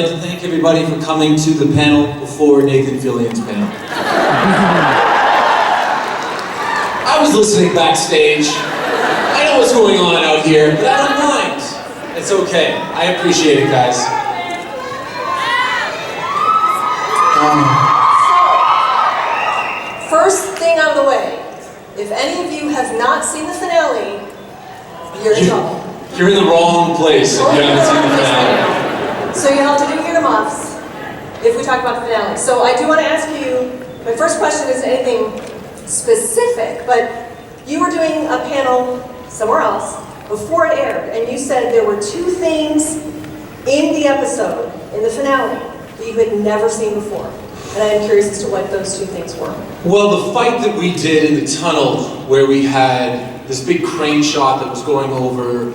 like to thank everybody for coming to the panel before Nathan Fillion's panel. I was listening backstage. I know what's going on out here, but I don't mind. It's okay. I appreciate it, guys. First thing out of the way, if any of you have not seen the finale, you're in trouble. You're in the wrong place if you haven't seen the finale. So you have to do earmuffs if we talk about the finale. So I do want to ask you, my first question isn't anything specific, but you were doing a panel somewhere else before it aired, and you said there were two things in the episode, in the finale, that you had never seen before. And I am curious as to what those two things were. Well, the fight that we did in the tunnel, where we had this big crane shot that was going over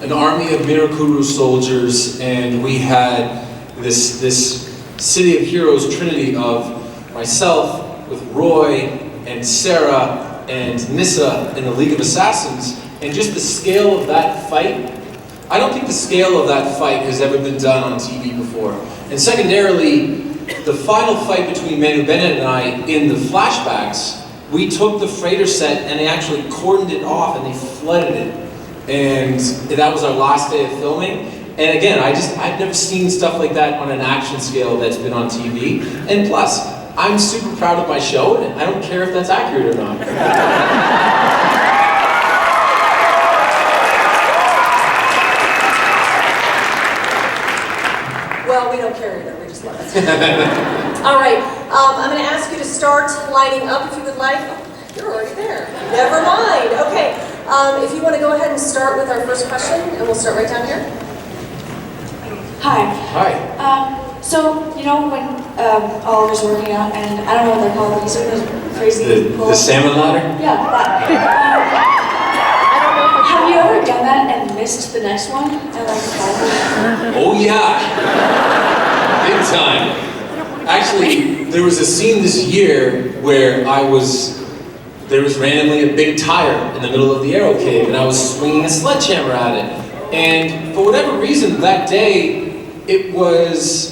an army of Mirakuru soldiers, and we had this City of Heroes trinity of myself with Roy and Sarah and Nissa in the League of Assassins, and just the scale of that fight. I don't think the scale of that fight has ever been done on TV before. And secondarily, the final fight between Manu Bennett and I in the flashbacks, we took the freighter set and they actually cordoned it off and they flooded it. And that was our last day of filming. And again, I've never seen stuff like that on an action scale that's been on TV. And plus, I'm super proud of my show, and I don't care if that's accurate or not. Well, we don't care either, we just love it. All right, I'm going to ask you to start lining up if you would like. Oh, you're already there. Never mind. Okay, if you want to go ahead and start with our first question, and we'll start right down here. Hi. Hi. So, you know when Oliver's working out, and I don't know what they're called, he's doing those crazy The salmon ladder? Yeah, that. Have you ever done that and missed the next one? And like, Oh yeah, big time. Actually, there was a scene this year where there was randomly a big tire in the middle of the aero cave, and I was swinging a sledgehammer at it. And for whatever reason, that day, it was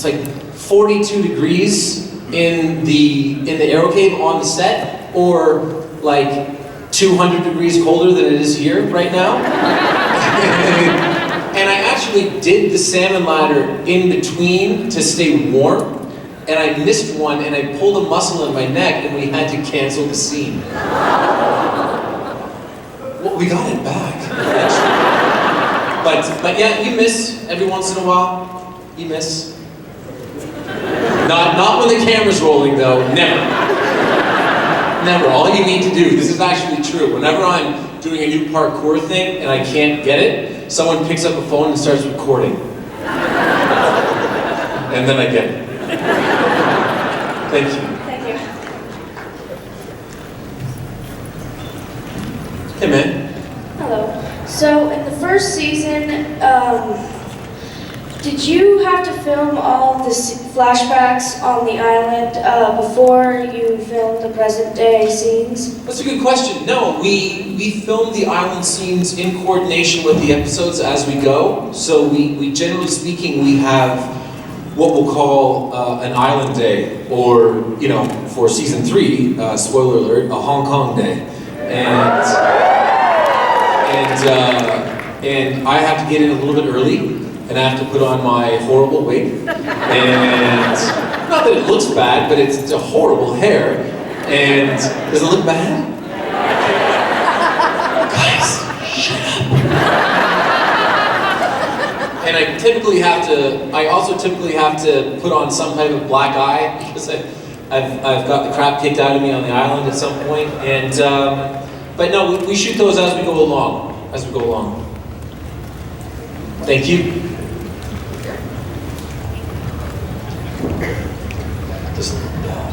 like 42 degrees in the aero cave on the set, or like 200 degrees colder than it is here right now. And I actually did the salmon ladder in between to stay warm, and I missed one, and I pulled a muscle in my neck, and we had to cancel the scene. Well, we got it back, actually. But yeah, you miss every once in a while. You miss. Not when the camera's rolling, though. Never. Never. All you need to do, this is actually true, whenever I'm doing a new parkour thing and I can't get it, someone picks up a phone and starts recording. And then I get it. Thank you. Thank you. Hey, man. Hello. So, in the first season, did you have to film all the flashbacks on the island before you filmed the present day scenes? That's a good question. No, we filmed the island scenes in coordination with the episodes as we go. So we generally speaking, we have what we'll call an island day, or, you know, for season 3, spoiler alert, a Hong Kong day. And I have to get in a little bit early, and I have to put on my horrible wig. And not that it looks bad, but it's a horrible hair. And does it look bad? Guys, shut up. And I also typically have to put on some type of black eye, because I've got the crap kicked out of me on the island at some point. And but no, we shoot those as we go along. Thank you. This looks bad.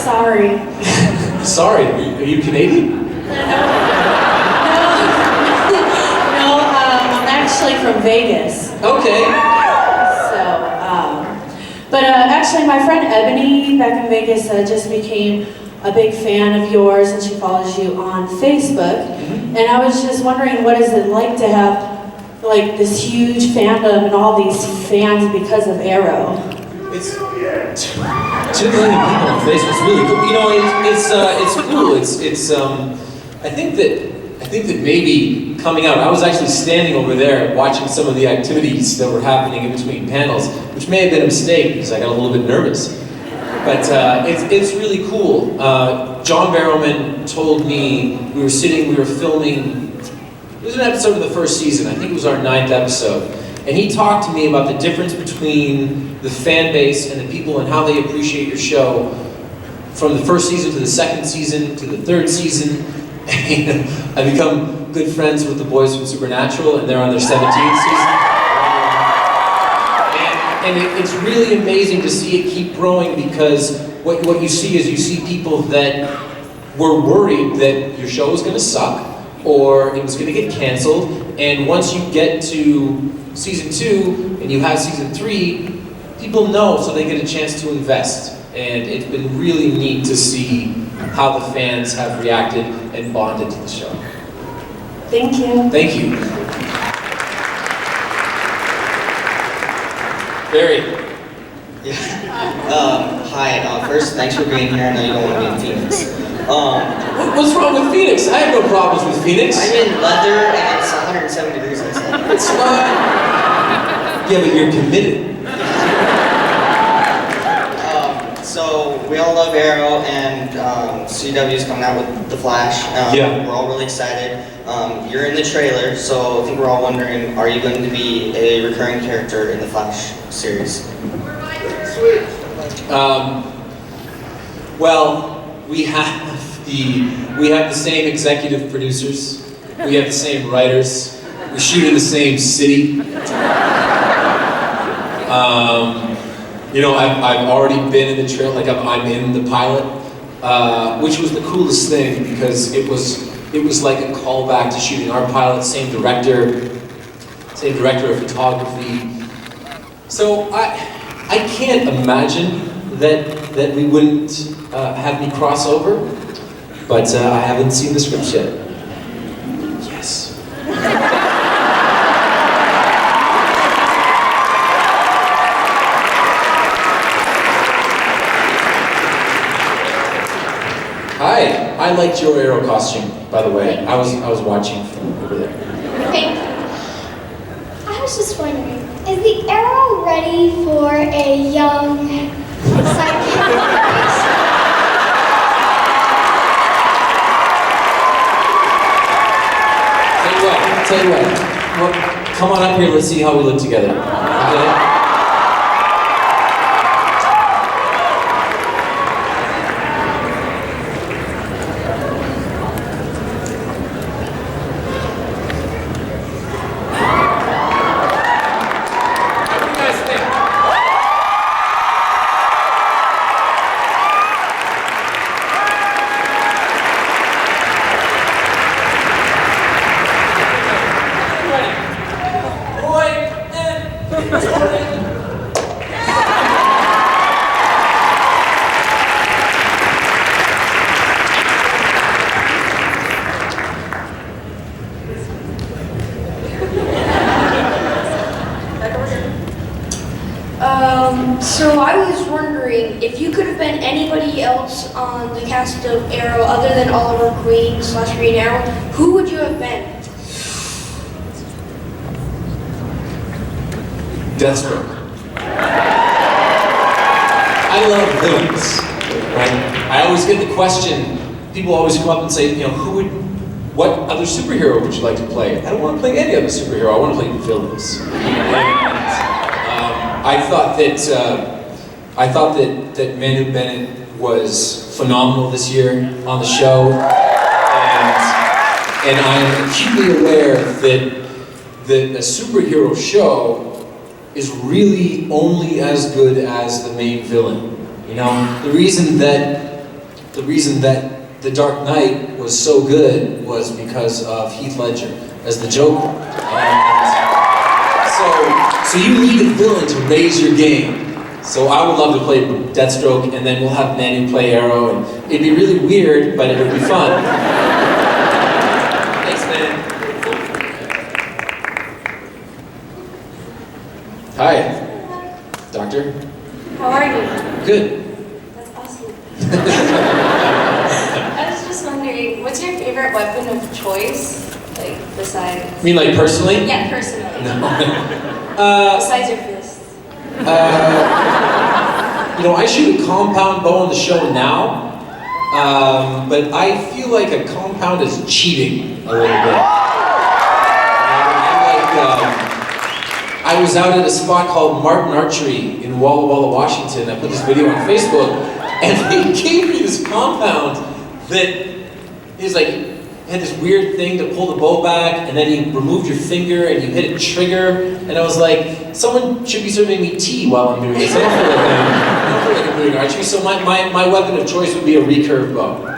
Sorry. Sorry, are you Canadian? No, I'm actually from Vegas. Okay. But actually my friend Ebony back in Vegas just became a big fan of yours, and she follows you on Facebook. And I was just wondering, what is it like to have like this huge fandom and all these fans because of Arrow? It's 2 million people on Facebook. It's really cool. You know, it's cool. I think that maybe coming out. I was actually standing over there watching some of the activities that were happening in between panels, which may have been a mistake because I got a little bit nervous. But it's really cool. John Barrowman told me we were filming. It was an episode of the first season. I think it was our 9th episode. And he talked to me about the difference between the fan base and the people and how they appreciate your show from the first season to the second season to the third season. And I've become good friends with the boys from Supernatural, and they're on their 17th season. And it's really amazing to see it keep growing, because what you see is you see people that were worried that your show was going to suck or it was going to get canceled, and once you get to season 2 and you have season 3, people know, so they get a chance to invest. And it's been really neat to see how the fans have reacted and bonded to the show. Thank you. Thank you. Barry. Yeah. Hi. First, thanks for being here. I know you don't want to be in Phoenix. What's wrong with Phoenix? I have no problems with Phoenix. I'm in leather and it's 107 degrees outside. It's fine. Yeah, but you're committed. So we all love Arrow, and CW is coming out with The Flash. Yeah. We're all really excited. You're in the trailer, so I think we're all wondering, are you going to be a recurring character in the Flash series? Sweet. Well, we have the same executive producers. We have the same writers. We shoot in the same city. You know, I've already been in the trailer, like I'm in the pilot, which was the coolest thing, because it was like a callback to shooting our pilot, same director of photography. So I can't imagine that we wouldn't have me cross over, but I haven't seen the script yet. Yes. Hi, I liked your Arrow costume, by the way. I was watching from over there. Thank you. I was just wondering, is the Arrow ready for a young psychic? Tell you what, well, come on up here, let's see how we look together. Okay? So I was wondering, if you could have been anybody else on the cast of Arrow other than Oliver Queen / Green Arrow, who would you have been? Deathstroke. I love villains, right? I always get the question, people always come up and say, you know, what other superhero would you like to play? I don't want to play any other superhero, I want to play villains. I thought that Manu Bennett was phenomenal this year on the show, and I am acutely aware that a superhero show is really only as good as the main villain. You know, the reason that The Dark Knight was so good was because of Heath Ledger as the Joker. And so you need a villain to raise your game. So I would love to play Deathstroke, and then we'll have Manu play Arrow, and it'd be really weird, but it would be fun. Thanks, man. Hi, doctor. How are you? Good. That's awesome. I was just wondering, what's your favorite weapon of choice? Like, besides... You mean like personally? Yeah, personally. No. Besides your fists. You know, I shoot a compound bow on the show now, but I feel like a compound is cheating a little bit. I was out at a spot called Martin Archery in Walla Walla, Washington. I put this video on Facebook, and they gave me this compound that is like, had this weird thing to pull the bow back, and then you removed your finger and you hit a trigger, and I was like, someone should be serving me tea while I'm doing this. I don't feel like I'm doing archery, so my weapon of choice would be a recurve bow.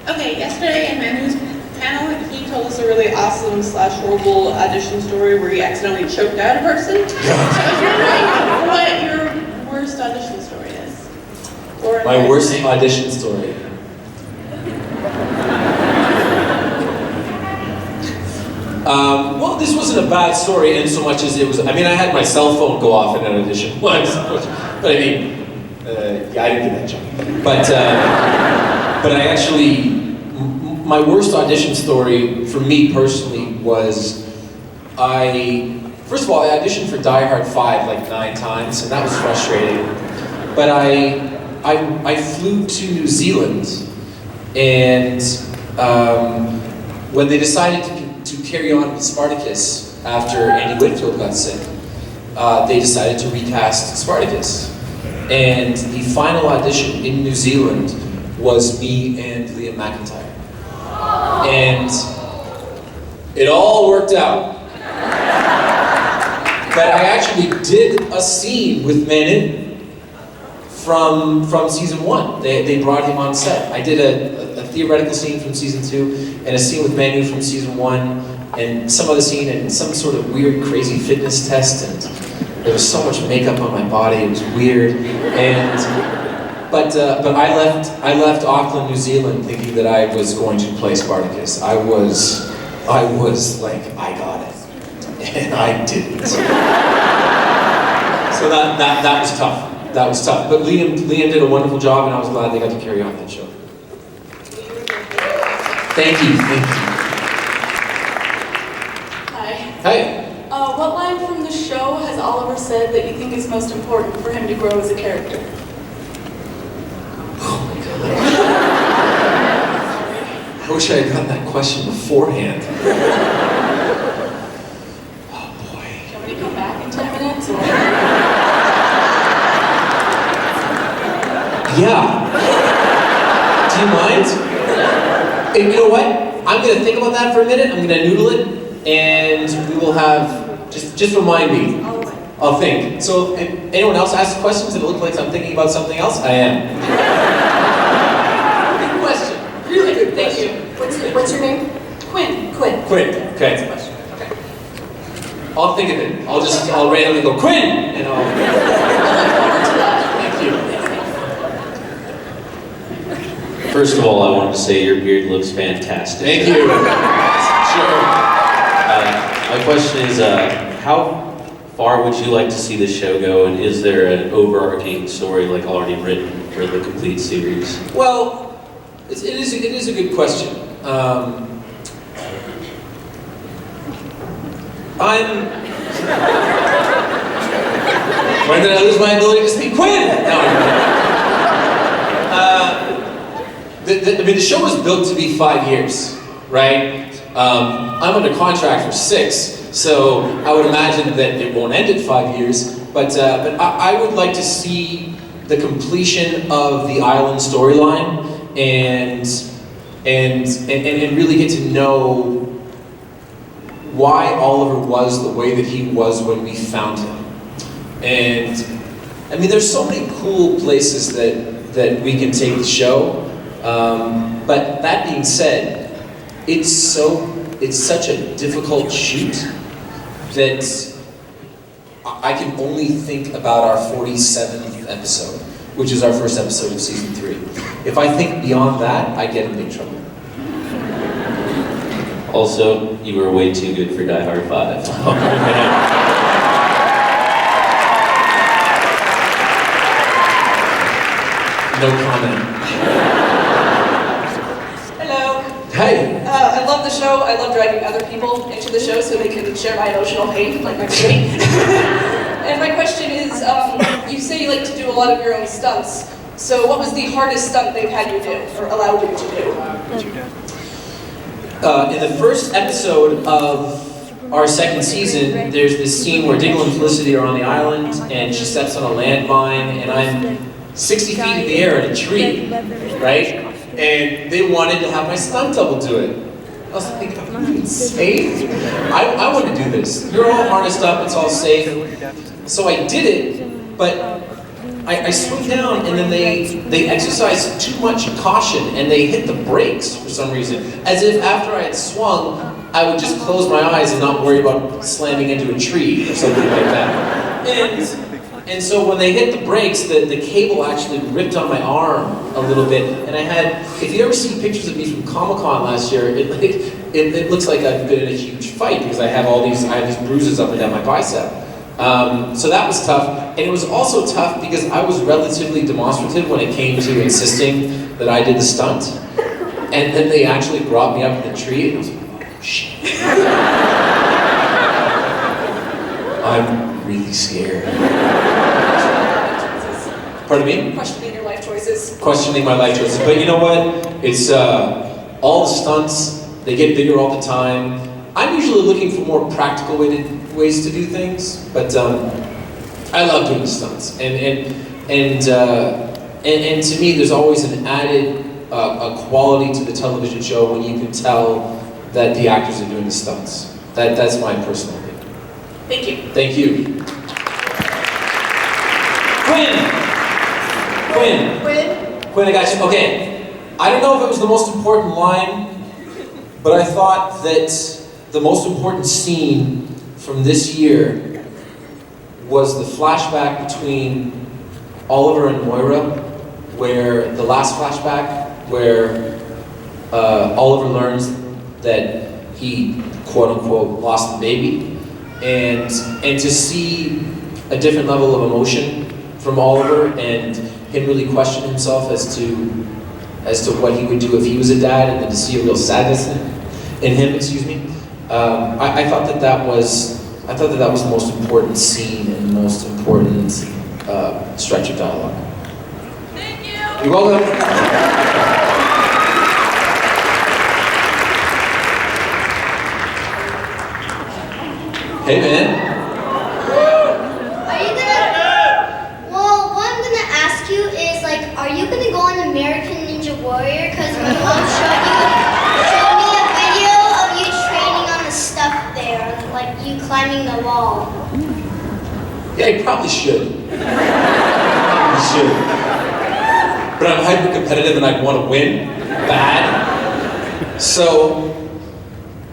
Okay, yesterday in Manu's panel, he told us a really awesome / horrible audition story where he accidentally choked out a person. So I was wondering what your worst audition story is. Or My worst audition story. Well, this wasn't a bad story in so much as it was, I mean, I had my cell phone go off in an audition once, but I mean, yeah, I didn't get that job. But I actually, my worst audition story for me personally was, first of all, I auditioned for Die Hard 5 like 9 times, and that was frustrating. But I flew to New Zealand, and when they decided to carry on with Spartacus after Andy Whitfield got sick, they decided to recast Spartacus. And the final audition in New Zealand was me and Liam McIntyre. And it all worked out. But I actually did a scene with Manu from season 1. They brought him on set. I did a theoretical scene from season 2 and a scene with Manu from season 1 and some other scene and some sort of weird crazy fitness test, and there was so much makeup on my body, it was weird. But I left Auckland, New Zealand thinking that I was going to play Spartacus. I was like, I got it. And I didn't. So that was tough. That was tough. But Liam did a wonderful job, and I was glad they got to carry on that show. Thank you. Hi. Hey. What line from the show has Oliver said that you think is most important for him to grow as a character? Oh my God. I wish I had gotten that question beforehand. Oh boy. Do you want me to come back in 10 minutes? Or? Yeah. Do you mind? And you know what? I'm gonna think about that for a minute. I'm gonna noodle it, and we will have. Just remind me. I'll think. So if anyone else asks questions and it looks like I'm thinking about something else, I am. Good question. Really good question. Thank you. What's your name? Quinn. Quinn. Quinn. Okay. Okay. I'll think of it. I'll randomly go Quinn, and I'll. Thank you. First of all, I wanted to say your beard looks fantastic. Thank you. Sure. My question is, how far would you like to see the show go, and is there an overarching story like already written for the complete series? Well, it is a good question. When did I lose my ability to speak Quinn? No. I mean, the show was built to be 5 years, right? I'm under contract for 6. So I would imagine that it won't end at 5 years, but I would like to see the completion of the island storyline and really get to know why Oliver was the way that he was when we found him. And I mean, there's so many cool places that we can take the show. But that being said, it's such a difficult shoot that I can only think about our 47th episode, which is our first episode of season 3. If I think beyond that, I get in big trouble. Also, you were way too good for Die Hard 5. No comment. Hello. Hey. I love the show. I love dragging other people into the show so they can share my emotional pain, like my baby. And my question is, you say you like to do a lot of your own stunts. So what was the hardest stunt they've had you do, or allowed you to do? In the first episode of our second season, there's this scene where Diggle and Felicity are on the island, and she steps on a landmine, and I'm 60 feet in the air at a tree, right? And they wanted to have my stunt double do it. I was like, are you insane? I want to do this. You're all harnessed up, it's all safe. So I did it, but I swung down, and then they exercised too much caution, and they hit the brakes for some reason. As if after I had swung, I would just close my eyes and not worry about slamming into a tree or something like that. And so when they hit the brakes, the cable actually ripped on my arm a little bit. And I had, if you ever see pictures of me from Comicon last year, it looks like I've been in a huge fight because I have these bruises up and down my bicep. So that was tough. And it was also tough because I was relatively demonstrative when it came to insisting that I did the stunt. And then they actually brought me up in the tree, and I was like, oh, shit. I'm really scared. Pardon me? Questioning your life choices. Questioning my life choices. But you know what? It's all the stunts, they get bigger all the time. I'm usually looking for more practical ways to do things, but I love doing the stunts. And to me, there's always an added a quality to the television show when you can tell that the actors are doing the stunts. That's my personal opinion. Thank you. Thank you. Quinn, I got you. Okay, I don't know if it was the most important line, but I thought that the most important scene from this year was the flashback between Oliver and Moira, where the last flashback, where Oliver learns that he, quote unquote, lost the baby, and to see a different level of emotion from Oliver and him really question himself as to what he would do if he was a dad, and then to see a real sadness in him, excuse me. I thought that was the most important scene and the most important stretch of dialogue. Thank you. You're welcome. Hey, man. Are you gonna? Well, what I'm gonna ask you is like, are you gonna go on American Ninja Warrior? Because my mom showed me a video of you training on the stuff there, like you climbing the wall. Yeah, you probably should. You should. But I'm hyper competitive and I want to win bad. So,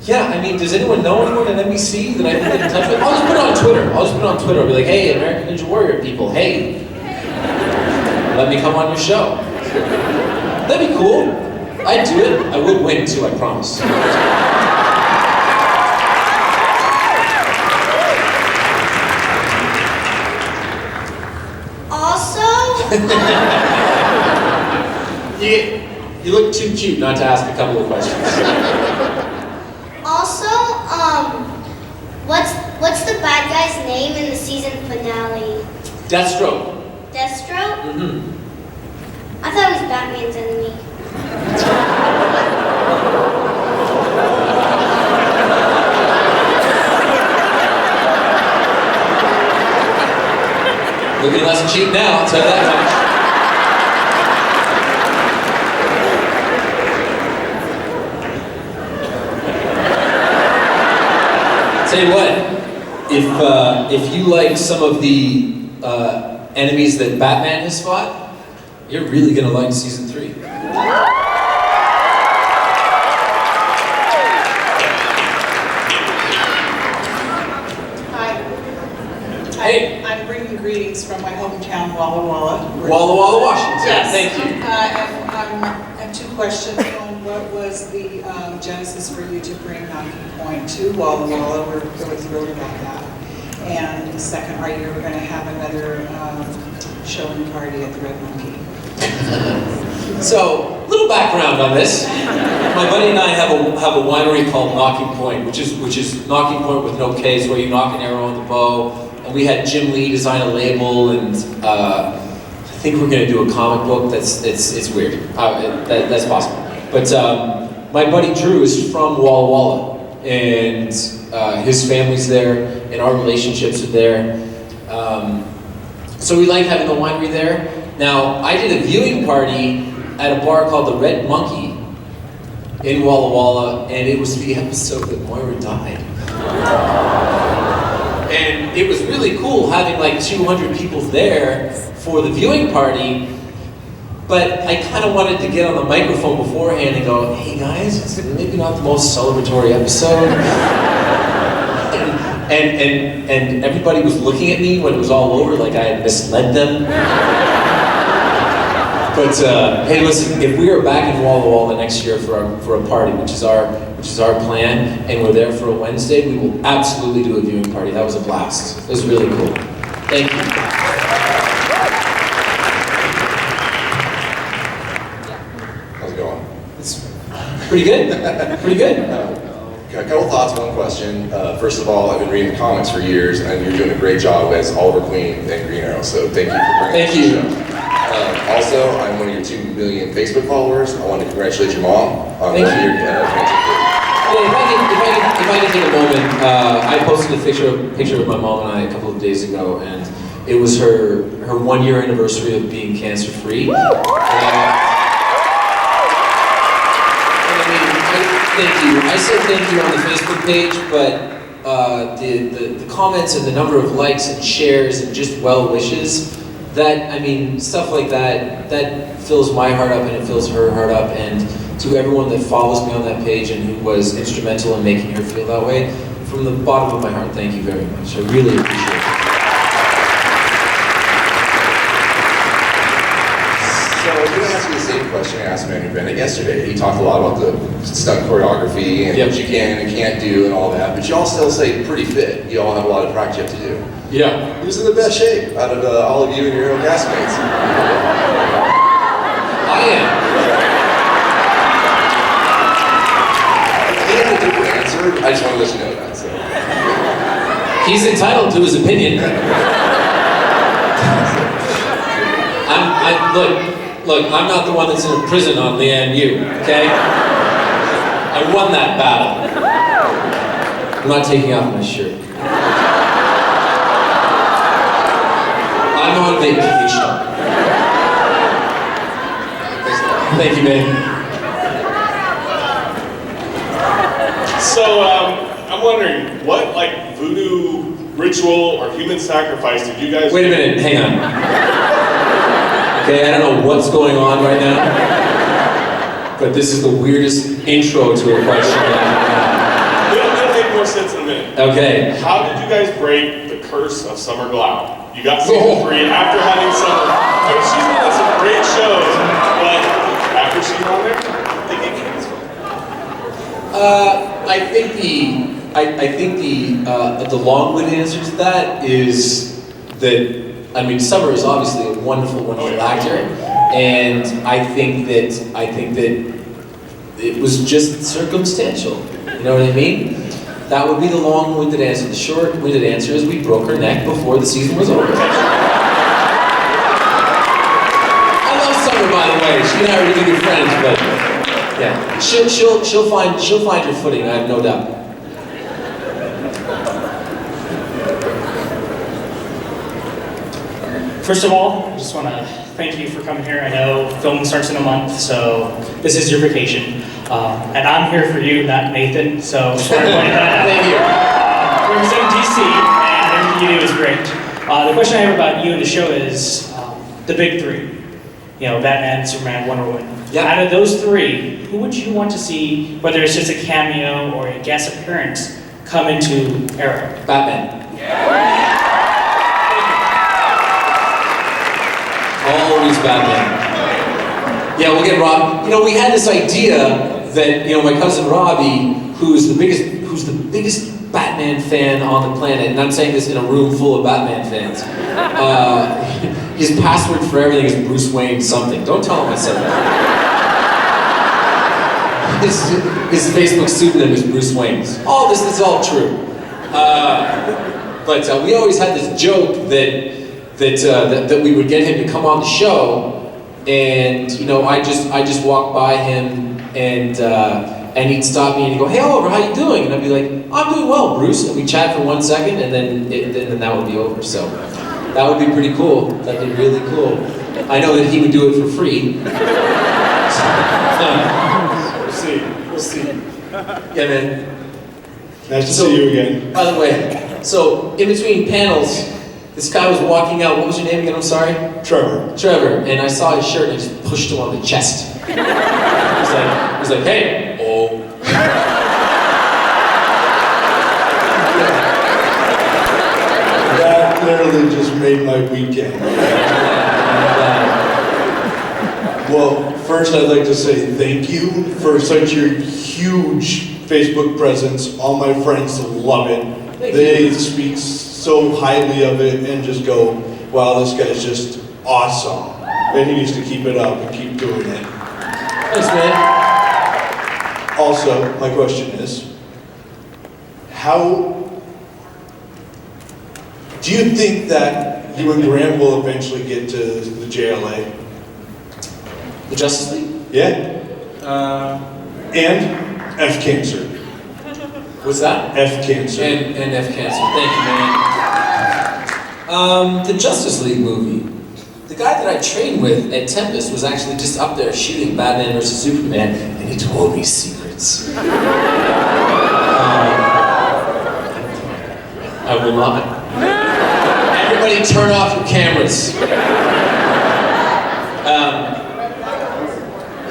yeah, I mean, does anyone know anyone at NBC that I can get in touch with? I'll just put it on Twitter. I'll be like, hey, American Ninja Warrior people, hey, let me come on your show. That'd be cool. I'd do it. I would win too, I promise. You look too cute not to ask a couple of questions. Also, what's the bad guy's name in the season finale? Deathstroke. Deathstroke? Mm-hmm. I thought it was Batman's enemy. Looking less cheap now, I'll tell you that much. Tell you what, if you like some of the enemies that Batman has fought, you're really gonna like season 3. Hi. Hey. I'm bringing greetings from my hometown, Walla Walla. Walla Walla, Washington. Yes. Thank you. I have 2 questions. One what was the genesis for you to bring Knocking Point to Walla Walla? We're really thrilled about that. And second, are you going to have another showing party at the Red Monkey? So, little background on this. My buddy and I have a winery called Knocking Point, which is Knocking Point with no K's, where you knock an arrow on the bow. And we had Jim Lee design a label, and I think we're going to do a comic book. It's weird. That's possible. But my buddy Drew is from Walla Walla, and his family's there, and our relationships are there. So we like having the winery there. Now, I did a viewing party at a bar called the Red Monkey in Walla Walla, and it was the episode that Moira died. And it was really cool having like 200 people there for the viewing party, but I kind of wanted to get on the microphone beforehand and go, hey guys, it's maybe not the most celebratory episode. And everybody was looking at me when it was all over like I had misled them. But hey, listen, if we are back in Walla Walla next year for a party, which is our plan, and we're there for a Wednesday, we will absolutely do a viewing party. That was a blast. It was really cool. Thank you. How's it going? It's pretty good. Pretty good. A couple thoughts, one question. First of all, I've been reading the comics for years, and you're doing a great job as Oliver Queen and Green Arrow, so thank you for bringing Thank you. us the show. Also, I'm one of your 2 million Facebook followers. I want to congratulate your mom on Thank your you. If I can take a moment, I posted a picture of my mom and I a couple of days ago, and it was her 1-year anniversary of being cancer-free. Thank you. I said thank you on the Facebook page, but the comments and the number of likes and shares and just well wishes, stuff like that fills my heart up and it fills her heart up. And to everyone that follows me on that page and who was instrumental in making her feel that way, from the bottom of my heart, thank you very much. I really appreciate it. So I'm going to ask you the same question I asked Manny Bennett yesterday. He talked a lot about the stunt choreography and what you can and can't do and all that, but you all still say pretty fit. You all have a lot of practice you have to do. Yeah. Who's in the best shape out of all of you and your castmates? I am. He had a different answer. I just want to let you know that. So. He's entitled to his opinion. Look, I'm not the one that's in a prison on Leanne Yu, okay? I won that battle. I'm not taking off my shirt. I'm on vacation. Thank you, man. So, I'm wondering, what, voodoo ritual or human sacrifice did you guys... Wait a minute, hang on. Okay, I don't know what's going on right now, but this is the weirdest intro to a question It'll make more sense in a minute. Okay. How did you guys break the curse of Summer Glau? You got season 3 after having Summer. I mean, she's been on some great shows, but after she's on there, they get canceled. I think the long-winded answer to that is that, Summer is obviously a wonderful, wonderful actor, and I think that it was just circumstantial. You know what I mean? That would be the long-winded answer. The short-winded answer is we broke her neck before the season was over. I love Summer, by the way. She and I are really good friends, but yeah, she'll find her footing. I have no doubt. First of all, I just want to thank you for coming here. I know filming starts in a month, so this is your vacation. And I'm here for you, not Nathan, so just want to point that out. Thank you. Representing DC, and everything you do is great. The question I have about you and the show is the big 3. You know, Batman, Superman, Wonder Woman. Yeah. Out of those 3, who would you want to see, whether it's just a cameo or a guest appearance, come into Arrow? Batman. Always Batman. Yeah, we'll get Rob. You know, we had this idea that, you know, my cousin Robbie, who's the biggest Batman fan on the planet, and I'm saying this in a room full of Batman fans, his password for everything is Bruce Wayne something. Don't tell him I said that. His Facebook pseudonym is Bruce Wayne. All this is all true. But we always had this joke that we would get him to come on the show, and you know, I just walk by him and he'd stop me and he'd go, "Hey Oliver, how you doing?" And I'd be like, "I'm doing well, Bruce." And we'd chat for 1 second, and then that would be over. So that would be pretty cool. That'd be really cool. I know that he would do it for free. We'll see. Yeah, man. Nice to see you again. By the way, so in between panels, this guy was walking out. What was your name again? I'm sorry? Trevor. Trevor. And I saw his shirt and I just pushed him on the chest. He was like, "Hey, oh." That literally just made my weekend. Well, first I'd like to say thank you for such your huge Facebook presence. All my friends love it. They speak so highly of it and just go, "Wow, this guy's just awesome." And he needs to keep it up and keep doing it. Thanks, man. Also, my question is, how do you think that you and Graham will eventually get to the JLA? The Justice League? Yeah. And F Cancer. What's that? F Cancer. And F Cancer. Thank you, man. The Justice League movie. The guy that I trained with at Tempest was actually just up there shooting Batman vs. Superman, and he told me secrets. I will not. Everybody turn off your cameras.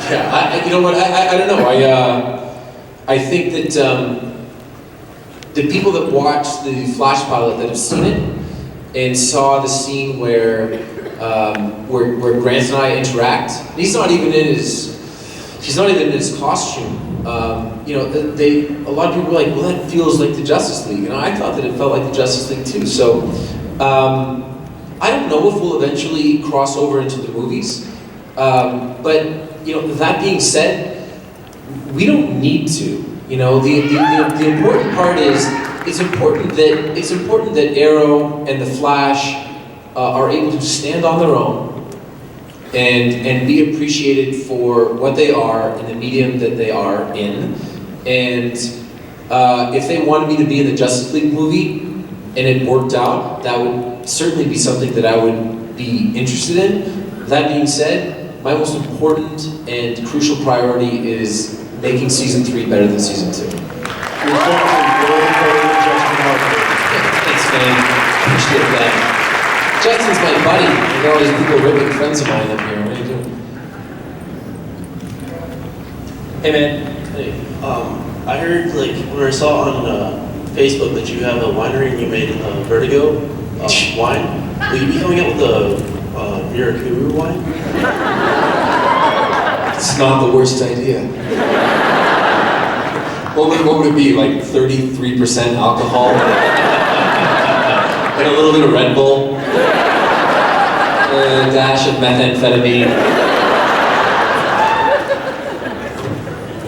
Yeah, you know what, I don't know. I think that the people that watched the Flash pilot that have seen it and saw the scene where Grant and I interact, he's not even in his costume. You know, a lot of people were like, "Well, that feels like the Justice League," and I thought that it felt like the Justice League too. So I don't know if we'll eventually cross over into the movies, but you know, that being said, we don't need to. You know, the important part is it's important that Arrow and the Flash are able to stand on their own and be appreciated for what they are in the medium that they are in. And if they wanted me to be in the Justice League movie and it worked out, that would certainly be something that I would be interested in. That being said, my most important and crucial priority is making season 3 better than season 2. Thanks, man. Appreciate that. Justin's my buddy. There's all these people ripping friends of mine up here. What are you doing? Hey, man. Hey. I heard, like, when I saw on Facebook that you have a winery and you made Vertigo wine. Will you be coming out with the Mirakuru wine? It's not the worst idea. What would it be, like 33% alcohol? And a little bit of Red Bull? A dash of methamphetamine?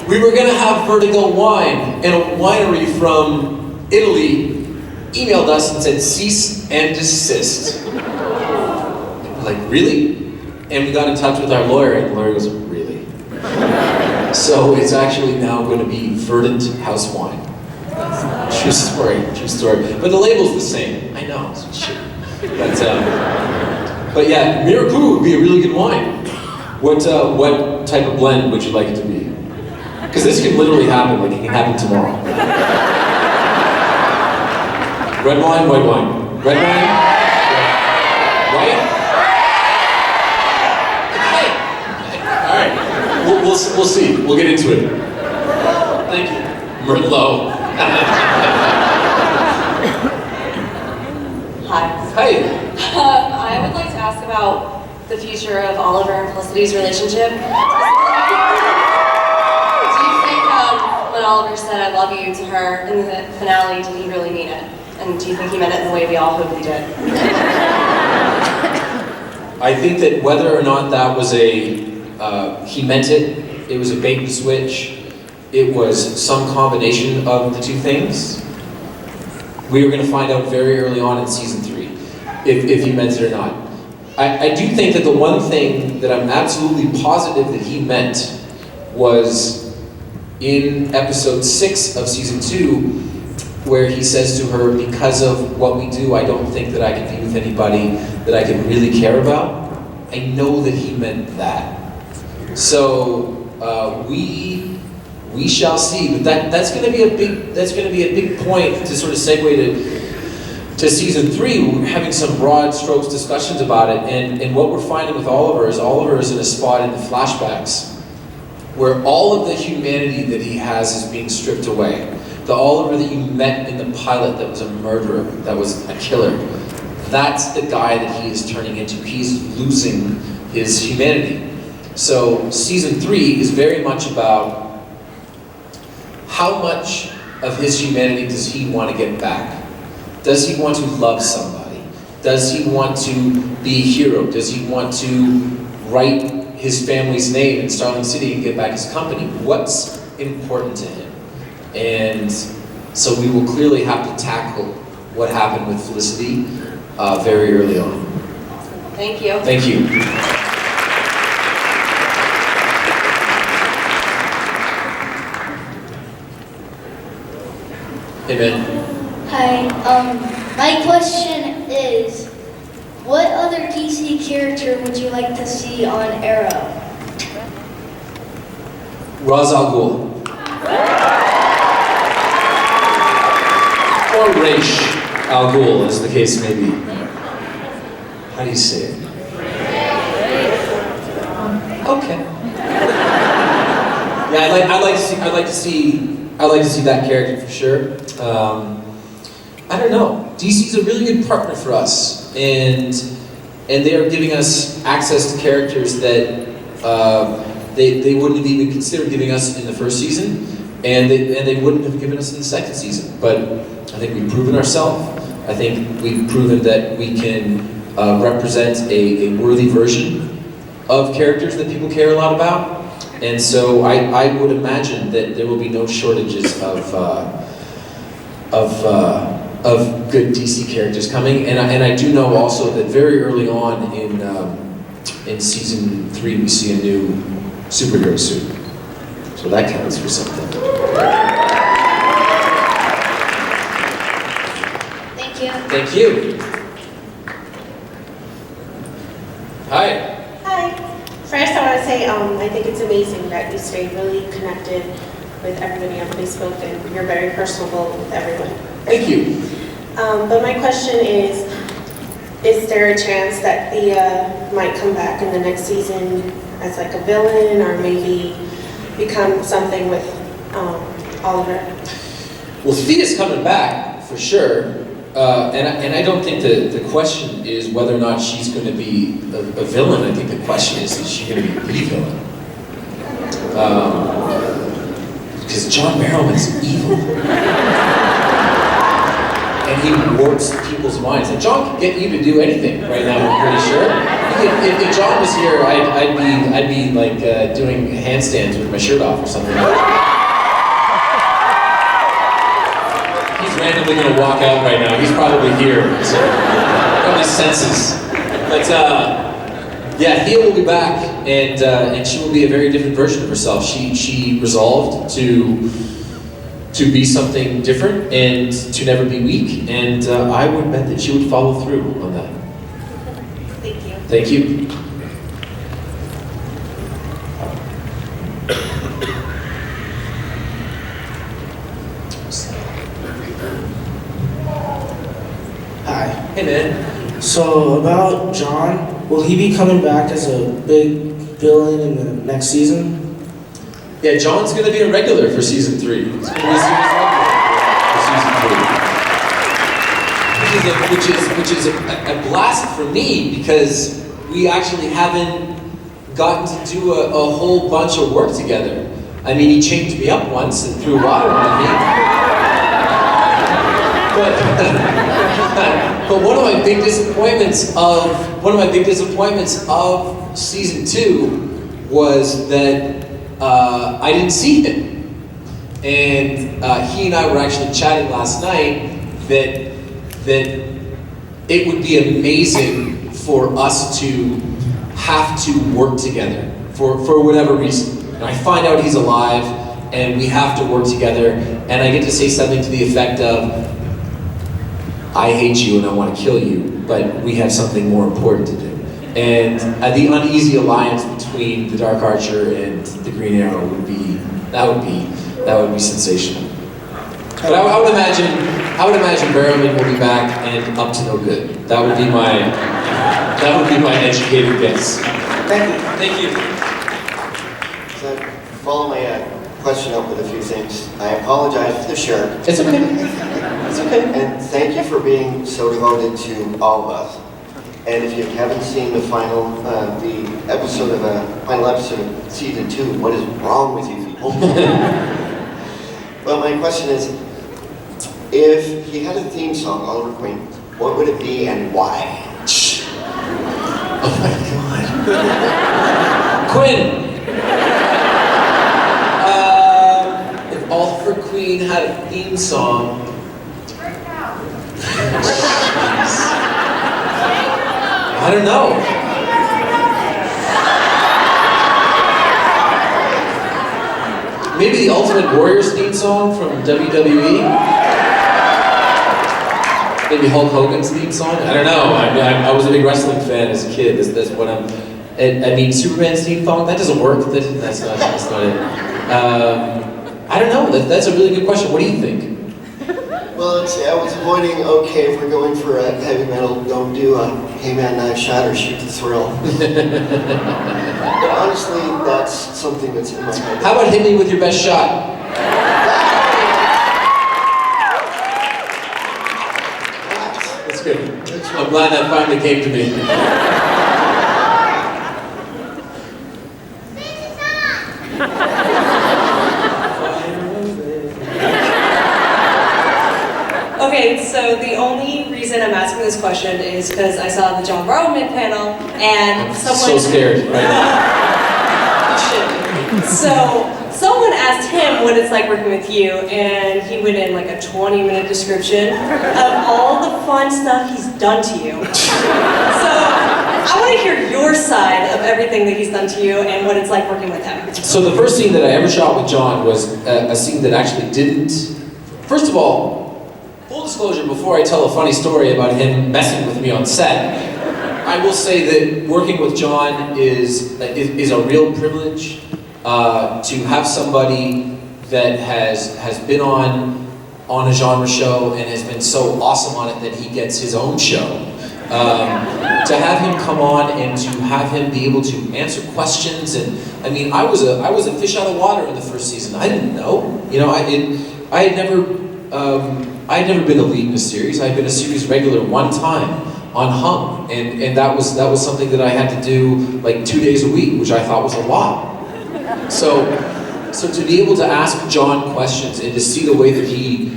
We were gonna have Vertigo wine, and a winery from Italy emailed us and said, "Cease and desist." Like, really? And we got in touch with our lawyer, and the lawyer goes, "Really?" So it's actually now going to be Verdant House Wine. True story. But the label's the same. I know, it's shit. But yeah, Mirakuru would be a really good wine. What type of blend would you like it to be? Because this can literally happen, like it can happen tomorrow. Red wine, white wine. Red wine? White? We'll see. We'll get into it. Thank you. Merlot. Hi. Hi. I would like to ask about the future of Oliver and Felicity's relationship. Do you think Oliver said "I love you" to her in the finale, did he really mean it? And do you think he meant it in the way we all hope he did? I think that whether or not that was he meant it, it was a bait and switch, it was some combination of the two things, we were going to find out very early on in season 3, if he meant it or not. I do think that the one thing that I'm absolutely positive that he meant was in episode 6 of season 2, where he says to her, because of what we do, I don't think that I can be with anybody that I can really care about. I know that he meant that. So we shall see. But that's going to be a big point to sort of segue to season 3. We're having some broad strokes discussions about it, and what we're finding with Oliver is in a spot in the flashbacks where all of the humanity that he has is being stripped away. The Oliver that you met in the pilot that was a murderer, that was a killer, that's the guy that he is turning into. He's losing his humanity. So season 3 is very much about how much of his humanity does he want to get back? Does he want to love somebody? Does he want to be a hero? Does he want to write his family's name in Starling City and get back his company? What's important to him? And so we will clearly have to tackle what happened with Felicity very early on. Thank you. Thank you. Amen. Hi, my question is, what other DC character would you like to see on Arrow? Ra's al Ghul. Or Raish al Ghul, as the case may be. How do you say it? Okay. Yeah, I'd like to see that character for sure. I don't know. DC's a really good partner for us, and they are giving us access to characters that they wouldn't have even considered giving us in the first season, and they wouldn't have given us in the second season. But I think we've proven ourselves. I think we've proven that we can represent a worthy version of characters that people care a lot about. And so I would imagine that there will be no shortages of good DC characters coming. And I do know also that very early on in season 3 we see a new superhero suit. So that counts for something. Thank you. Thank you. Hi. Hi. First, I want to say I think it's amazing that you stay really connected with everybody on Facebook and you're very personable with everyone. Thank you. But my question is there a chance that Thea might come back in the next season as like a villain or maybe become something with Oliver? Well, Thea's coming back for sure. And I don't think the question is whether or not she's going to be a villain. I think the question is she going to be the villain? Because John Barrowman's evil. And he warps people's minds. And John can get you to do anything right now, I'm pretty sure. If John was here, I'd be like doing handstands with my shirt off or something. He's randomly going to walk out right now. He's probably here. So probably senses. But yeah, Thea will be back, and she will be a very different version of herself. She resolved to be something different and to never be weak, and I would bet that she would follow through on that. Thank you. Thank you. Hi. Hey, man. So, about John, will he be coming back as a big villain in the next season? Yeah, John's going to be a regular for season 3. He's going to be a series regular for season 3. Which is a blast for me, because we actually haven't gotten to do a whole bunch of work together. I mean, he changed me up once and threw water on me. But one of my big disappointments of season 2 was that I didn't see him. And he and I were actually chatting last night that it would be amazing for us to have to work together for whatever reason. And I find out he's alive and we have to work together and I get to say something to the effect of, I hate you and I want to kill you, but we have something more important to do. And the uneasy alliance between the Dark Archer and the Green Arrow would be sensational. But I would imagine Barrowman will be back and up to no good. That would be my educated guess. Thank you. So, follow my question up with a few things. I apologize for the shirt. It's okay. It's okay. And thank you for being so devoted to all of us. And if you haven't seen the final episode of season 2, what is wrong with you people? Well, my question is, if he had a theme song, Oliver Queen, what would it be and why? Oh my God. Quinn! If Oliver Queen had a theme song... I don't know. Maybe the Ultimate Warriors theme song from WWE? Maybe Hulk Hogan's theme song? I don't know. I was a big wrestling fan as a kid. That's what I'm... I mean, Superman's theme song? That doesn't work. That's not it. I don't know. That's a really good question. What do you think? Well, let's see, I was avoiding, okay, if we're going for a heavy metal, don't do a Hey Man Shot or Shoot to Thrill. But honestly, that's something that's in my head. How about Hit Me With Your Best Shot? That's good. I'm glad that finally came to me. Okay, so the only reason I'm asking this question is because I saw the John Barrowman panel and someone... So scared right now. So someone asked him what it's like working with you, and he went in like a 20-minute description of all the fun stuff he's done to you. So I want to hear your side of everything that he's done to you and what it's like working with him. So the first scene that I ever shot with John was a scene that actually didn't... First of all, full disclosure, before I tell a funny story about him messing with me on set, I will say that working with John is a real privilege. To have somebody that has been on a genre show and has been so awesome on it that he gets his own show. To have him come on and to have him be able to answer questions, and I mean, I was a fish out of water in the first season. I didn't know, you know, I had never been a lead in a series. I had been a series regular one time on Hum, and that was something that I had to do like 2 days a week, which I thought was a lot. So to be able to ask John questions and to see the way that he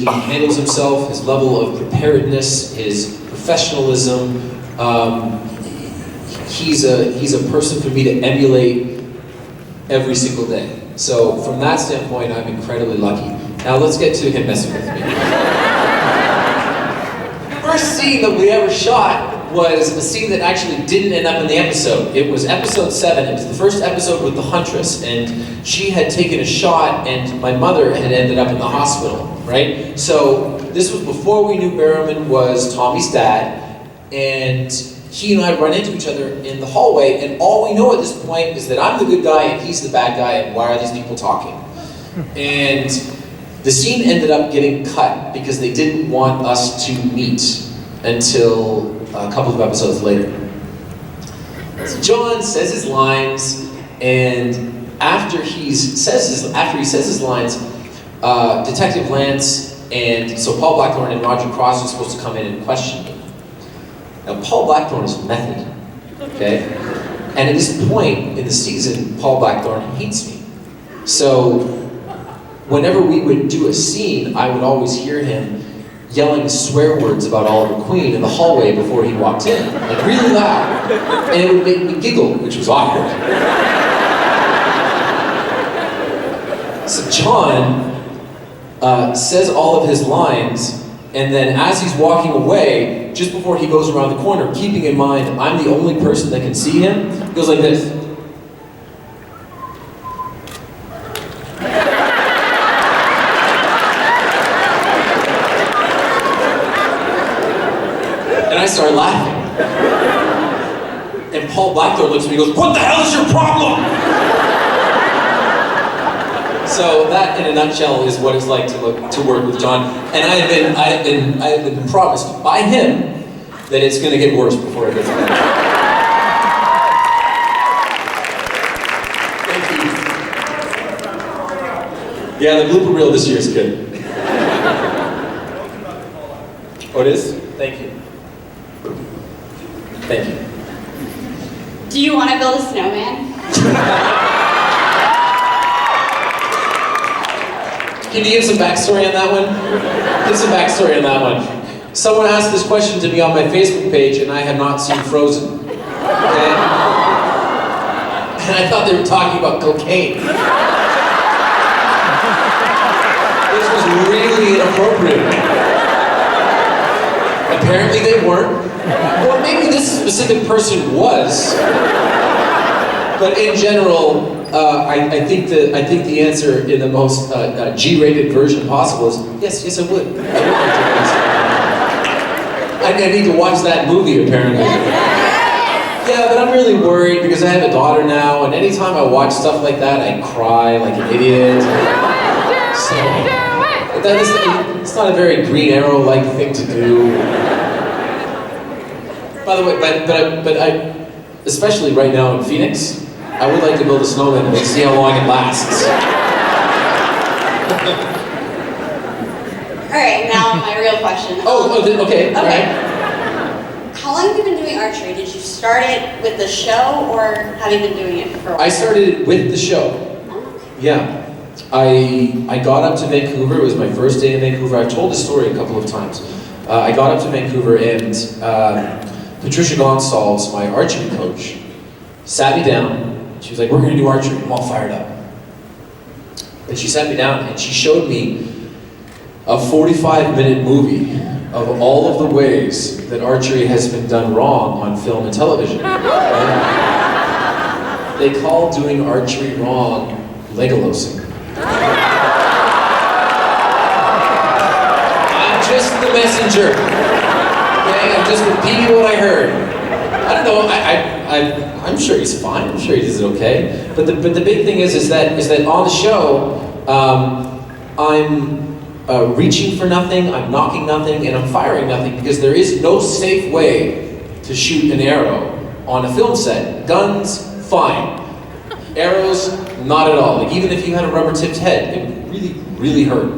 handles himself, his level of preparedness, his professionalism, he's a person for me to emulate every single day. So from that standpoint, I'm incredibly lucky. Now let's get to him messing with me. The first scene that we ever shot was a scene that actually didn't end up in the episode. It was episode 7. It was the first episode with the Huntress, and she had taken a shot, and my mother had ended up in the hospital, right? So this was before we knew Barrowman was Tommy's dad, and he and I run into each other in the hallway, and all we know at this point is that I'm the good guy and he's the bad guy, and why are these people talking? And the scene ended up getting cut because they didn't want us to meet until a couple of episodes later. So John says his lines, and after he says his lines, Detective Lance and so Paul Blackthorne and Roger Cross are supposed to come in and question me. Now Paul Blackthorne is method, okay? And at this point in the season, Paul Blackthorne hates me. So whenever we would do a scene, I would always hear him yelling swear words about Oliver Queen in the hallway before he walked in, like really loud. And it would make me giggle, which was awkward. So John says all of his lines, and then as he's walking away, just before he goes around the corner, keeping in mind I'm the only person that can see him, he goes like this. And I start laughing. And Paul Blackthorne looks at me and goes, "What the hell is your problem?" So that, in a nutshell, is what it's like to work with John. And I have been promised by him that it's going to get worse before it gets better. Thank you. Yeah, the blooper reel this year is good. Oh, it is? Thank you. Thank you. Do you want to build a snowman? Can you give some backstory on that one? Give some backstory on that one. Someone asked this question to me on my Facebook page, and I have not seen Frozen. Okay? And I thought they were talking about cocaine. This was really inappropriate. Apparently they weren't. Or maybe this specific person was. But in general, I think the answer in the most G-rated version possible is yes, I would. I need to watch that movie apparently. Yeah, but I'm really worried because I have a daughter now, and anytime I watch stuff like that, I cry like an idiot. So it's not a very Green Arrow-like thing to do. By the way, but I, especially right now in Phoenix, I would like to build a snowman and see how long it lasts. Alright, now my real question. Okay. Okay. Right. How long have you been doing archery? Did you start it with the show, or have you been doing it for a while? I started it with the show. Yeah. I got up to Vancouver. It was my first day in Vancouver. I've told this story a couple of times. I got up to Vancouver, and Patricia Gonsalves, my archery coach, sat me down. She was like, "We're gonna do archery." I'm all fired up. And she sat me down and she showed me a 45-minute movie of all of the ways that archery has been done wrong on film and television. They call doing archery wrong Legolosing. I'm just the messenger. Okay, I'm just repeating what I heard. I don't know. I'm sure he's fine. I'm sure he does it okay. But the big thing is that on the show, I'm reaching for nothing, I'm knocking nothing, and I'm firing nothing because there is no safe way to shoot an arrow on a film set. Guns, fine. Arrows, not at all. Like even if you had a rubber-tipped head, it would really hurt.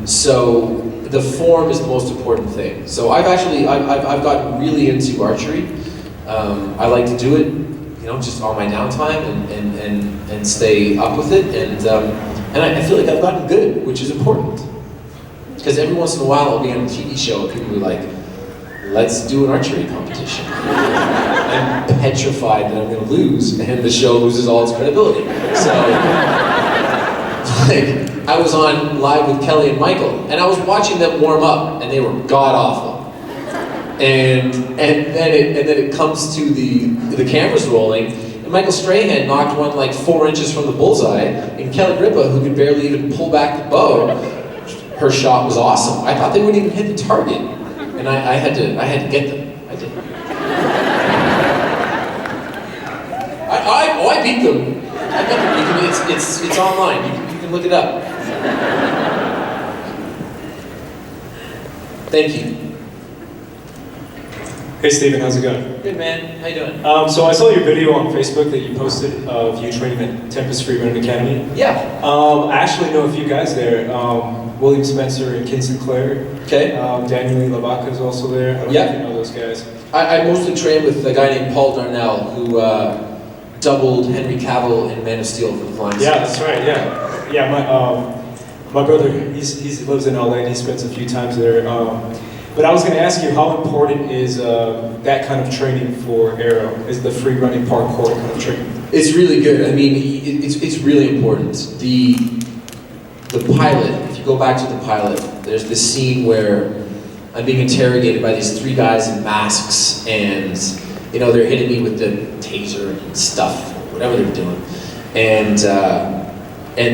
So the form is the most important thing. So I've gotten really into archery. I like to do it, just on my downtime and stay up with it. And I feel like I've gotten good, which is important. Because every once in a while I'll be on a TV show and people will be like, "Let's do an archery competition." I'm petrified that I'm going to lose, and the show loses all its credibility. So, like, I was on live with Kelly and Michael, and I was watching them warm up, and they were god-awful. And then it comes to the cameras rolling, and Michael Strahan knocked one like 4 inches from the bullseye, and Kelly Ripa, who could barely even pull back the bow, her shot was awesome. I thought they wouldn't even hit the target, and I had to get them. I did. I beat them. I beat them. It's online. You can look it up. Thank you. Hey Steven, how's it going? Good man, how you doing? So I saw your video on Facebook that you posted of you training at Tempest Freeman Academy. Yeah. I actually know a few guys there. William Spencer and Ken Sinclair. Okay. Daniel Lavaca is also there. I don't know if you know those guys. I mostly train with a guy named Paul Darnell, doubled Henry Cavill in Man of Steel for the Flying Yeah, Six. that's right. Yeah, yeah. My brother, he lives in LA and he spends a few times there. But I was going to ask you, how important is that kind of training for Arrow? Is the free running parkour kind of training? It's really good. I mean, it's really important. The pilot, if you go back to the pilot, there's this scene where I'm being interrogated by these three guys in masks, and you know, they're hitting me with the taser and stuff, whatever they're doing. And